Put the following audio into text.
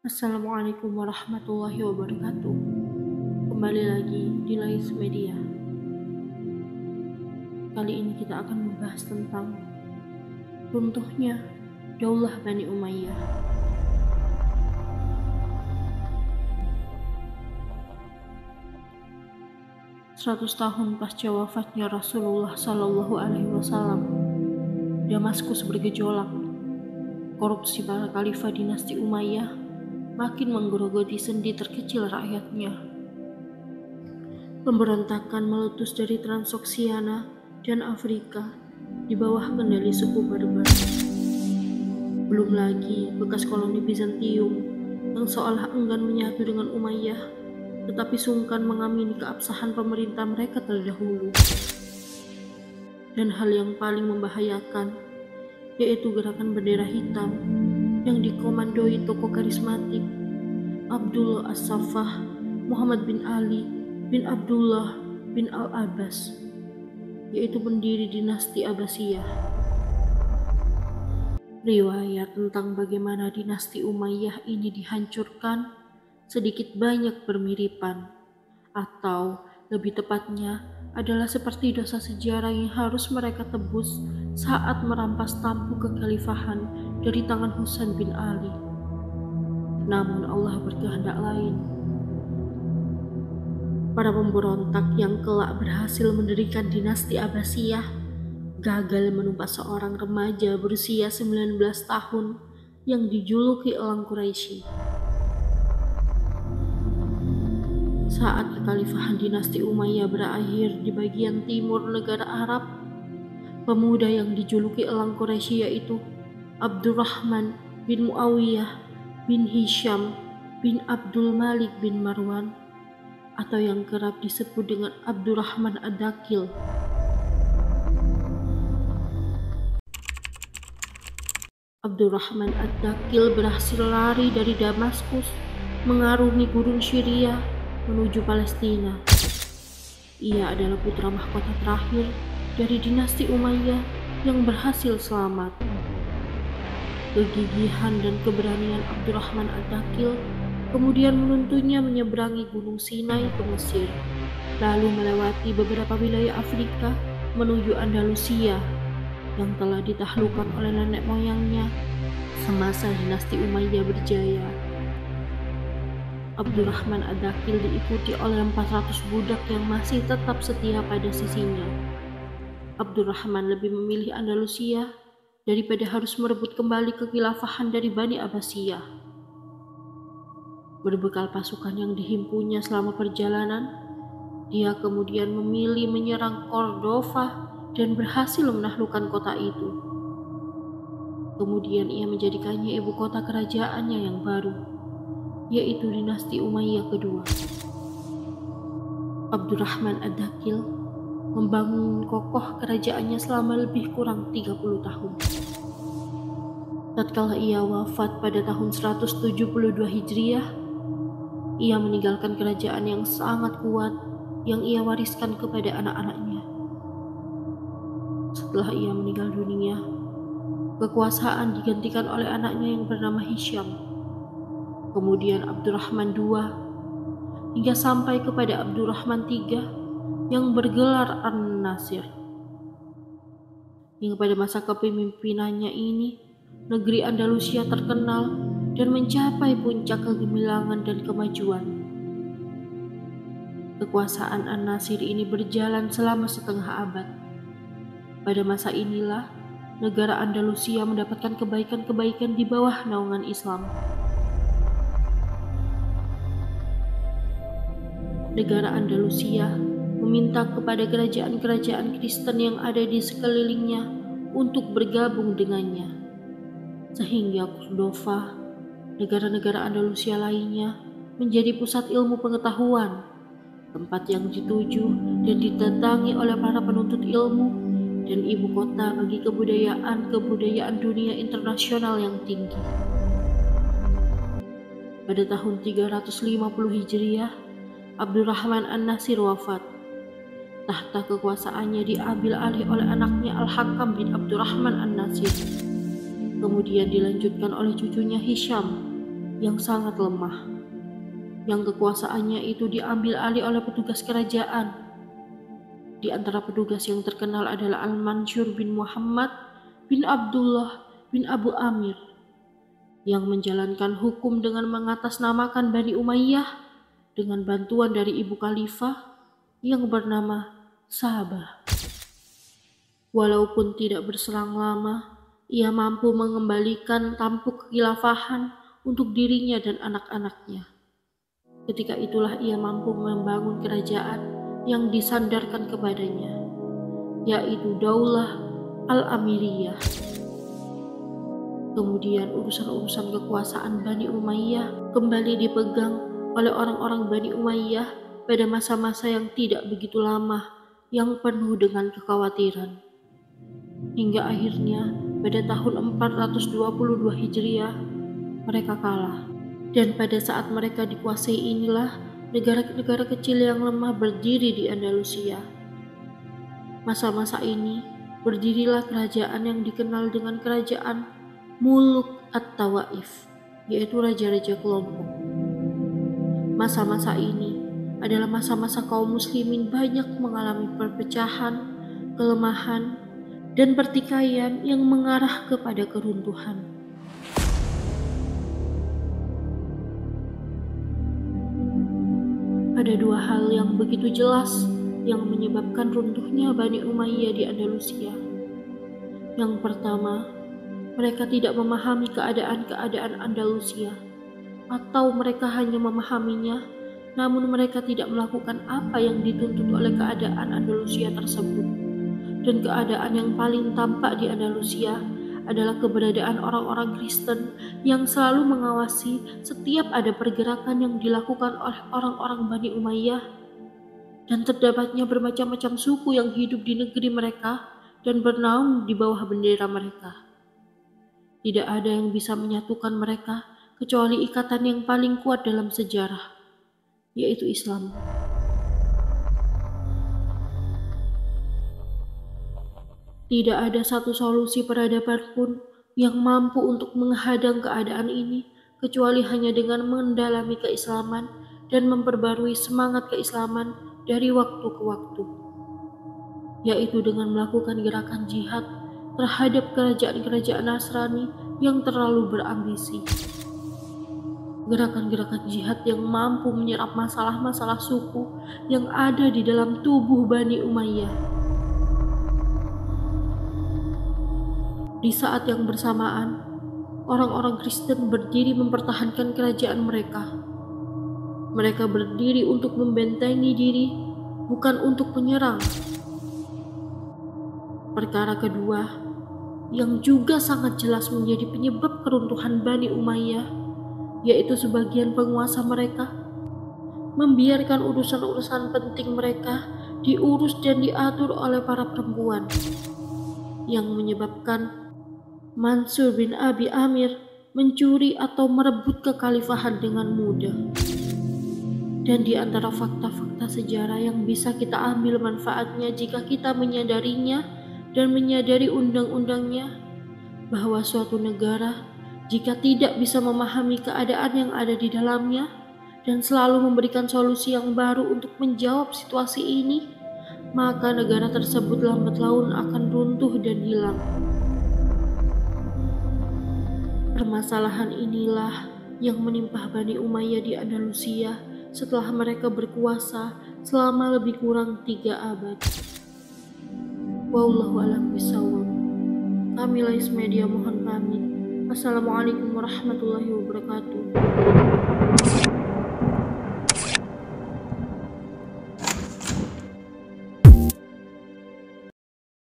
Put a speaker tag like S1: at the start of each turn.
S1: Assalamualaikum warahmatullahi wabarakatuh. Kembali lagi di Lais Media. Kali ini kita akan membahas tentang runtuhnya Daulah Bani Umayyah. Seratus tahun pasca wafatnya Rasulullah Shallallahu Alaihi Wasallam, Damaskus bergejolak. Korupsi para khalifah dinasti Umayyah makin menggerogoti sendi terkecil rakyatnya. Pemberontakan meletus dari Transoksiana dan Afrika di bawah kendali suku Berber. Belum lagi bekas koloni Bizantium yang seolah enggan menyatu dengan Umayyah, tetapi sungkan mengamini keabsahan pemerintah mereka terdahulu. Dan hal yang paling membahayakan yaitu gerakan bendera hitam yang dikomandoi tokoh karismatik Abdullah As-Saffah Muhammad bin Ali bin Abdullah bin Al-Abbas, yaitu pendiri dinasti Abbasiyah. Riwayat tentang bagaimana dinasti Umayyah ini dihancurkan sedikit banyak bermiripan, atau lebih tepatnya adalah seperti dosa sejarah yang harus mereka tebus saat merampas tampuk kekhalifahan dari tangan Husain bin Ali. Namun Allah berkehendak lain. Para pemberontak yang kelak berhasil mendirikan dinasti Abbasiyah gagal menumpas seorang remaja berusia 19 tahun yang dijuluki Elang Quraisy. Saat kekhalifahan dinasti Umayyah berakhir di bagian timur negara Arab, pemuda yang dijuluki Elang Quraisy yaitu Abdurrahman bin Muawiyah bin Hisham bin Abdul Malik bin Marwan, atau yang kerap disebut dengan Abdurrahman Ad-Dakil. Abdurrahman Ad-Dakil berhasil lari dari Damaskus, mengarungi gurun Syria menuju Palestina. Ia adalah putra mahkota terakhir dari dinasti Umayyah yang berhasil selamat. Kegigihan dan keberanian Abdurrahman Ad-Dakil kemudian menuntunnya menyeberangi Gunung Sinai ke Mesir, lalu melewati beberapa wilayah Afrika menuju Andalusia yang telah ditaklukkan oleh nenek moyangnya semasa dinasti Umayyah berjaya. Abdurrahman Ad-Dakil diikuti oleh 400 budak yang masih tetap setia pada sisinya. Abdurrahman lebih memilih Andalusia daripada harus merebut kembali kekhilafahan dari Bani Abbasiyah. Berbekal pasukan yang dihimpunnya selama perjalanan, dia kemudian memilih menyerang Cordova dan berhasil menaklukkan kota itu. Kemudian ia menjadikannya ibu kota kerajaannya yang baru, yaitu dinasti Umayyah kedua. Abdurrahman Ad-Dakil membangun kokoh kerajaannya selama lebih kurang 30 tahun. Tatkala ia wafat pada tahun 172 Hijriah, ia meninggalkan kerajaan yang sangat kuat yang ia wariskan kepada anak-anaknya. Setelah ia meninggal dunia, kekuasaan digantikan oleh anaknya yang bernama Hisham, kemudian Abdurrahman II, hingga sampai kepada Abdurrahman III yang bergelar An-Nasir. Hingga pada masa kepemimpinannya ini, negeri Andalusia terkenal dan mencapai puncak kegemilangan dan kemajuan. Kekuasaan An-Nasir ini berjalan selama setengah abad. Pada masa inilah, negara Andalusia mendapatkan kebaikan-kebaikan di bawah naungan Islam. Negara Andalusia meminta kepada kerajaan-kerajaan Kristen yang ada di sekelilingnya untuk bergabung dengannya, sehingga Cordova, negara-negara Andalusia lainnya, menjadi pusat ilmu pengetahuan, tempat yang dituju dan ditetangi oleh para penuntut ilmu, dan ibu kota bagi kebudayaan dunia internasional yang tinggi. Pada tahun 350 Hijriah, Abdurrahman An-Nasir wafat. Tahta kekuasaannya diambil alih oleh anaknya Al-Hakam bin Abdurrahman An-Nasir, kemudian dilanjutkan oleh cucunya Hisham, yang sangat lemah, yang kekuasaannya itu diambil alih oleh petugas kerajaan. Di antara petugas yang terkenal adalah Al-Mansur bin Muhammad bin Abdullah bin Abu Amir, yang menjalankan hukum dengan mengatasnamakan Bani Umayyah dengan bantuan dari ibu khalifah yang bernama Sabah. Walaupun tidak berselang lama, ia mampu mengembalikan tampuk kekhilafahan untuk dirinya dan anak-anaknya. Ketika itulah ia mampu membangun kerajaan yang disandarkan kepadanya, yaitu Daulah Al-Amiriyah. Kemudian urusan-urusan kekuasaan Bani Umayyah kembali dipegang oleh orang-orang Bani Umayyah pada masa-masa yang tidak begitu lama, yang penuh dengan kekhawatiran. Hingga akhirnya pada tahun 422 Hijriah mereka kalah. Dan pada saat mereka dikuasai inilah negara-negara kecil yang lemah berdiri di Andalusia. Masa-masa ini berdirilah kerajaan yang dikenal dengan kerajaan Muluk At-Tawaif, yaitu raja-raja kelompok. Masa-masa ini adalah masa-masa kaum muslimin banyak mengalami perpecahan, kelemahan, dan pertikaian yang mengarah kepada keruntuhan. Ada dua hal yang begitu jelas yang menyebabkan runtuhnya Bani Umayyah di Andalusia. Yang pertama, mereka tidak memahami keadaan-keadaan Andalusia, atau mereka hanya memahaminya, namun mereka tidak melakukan apa yang dituntut oleh keadaan Andalusia tersebut. Dan keadaan yang paling tampak di Andalusia adalah keberadaan orang-orang Kristen yang selalu mengawasi setiap ada pergerakan yang dilakukan oleh orang-orang Bani Umayyah, dan terdapatnya bermacam-macam suku yang hidup di negeri mereka dan bernaung di bawah bendera mereka. Tidak ada yang bisa menyatukan mereka kecuali ikatan yang paling kuat dalam sejarah, yaitu Islam. Tidak ada satu solusi peradaban pun yang mampu untuk menghadang keadaan ini kecuali hanya dengan mendalami keislaman dan memperbarui semangat keislaman dari waktu ke waktu, yaitu dengan melakukan gerakan jihad terhadap kerajaan-kerajaan Nasrani yang terlalu berambisi. Gerakan-gerakan jihad yang mampu menyerap masalah-masalah suku yang ada di dalam tubuh Bani Umayyah. Di saat yang bersamaan, orang-orang Kristen berdiri mempertahankan kerajaan mereka. Mereka berdiri untuk membentengi diri, bukan untuk menyerang. Perkara kedua, yang juga sangat jelas menjadi penyebab keruntuhan Bani Umayyah, yaitu sebagian penguasa mereka membiarkan urusan-urusan penting mereka diurus dan diatur oleh para perempuan, yang menyebabkan Mansur bin Abi Amir mencuri atau merebut kekhalifahan dengan mudah. Dan di antara fakta-fakta sejarah yang bisa kita ambil manfaatnya jika kita menyadarinya dan menyadari undang-undangnya, bahwa suatu negara jika tidak bisa memahami keadaan yang ada di dalamnya dan selalu memberikan solusi yang baru untuk menjawab situasi ini, maka negara tersebut lambat laun akan runtuh dan hilang. Permasalahan inilah yang menimpa Bani Umayyah di Andalusia setelah mereka berkuasa selama lebih kurang 3 abad. Wallahu a'lam bishawab. Kami Lais Media mohon pamit. Assalamualaikum warahmatullahi wabarakatuh.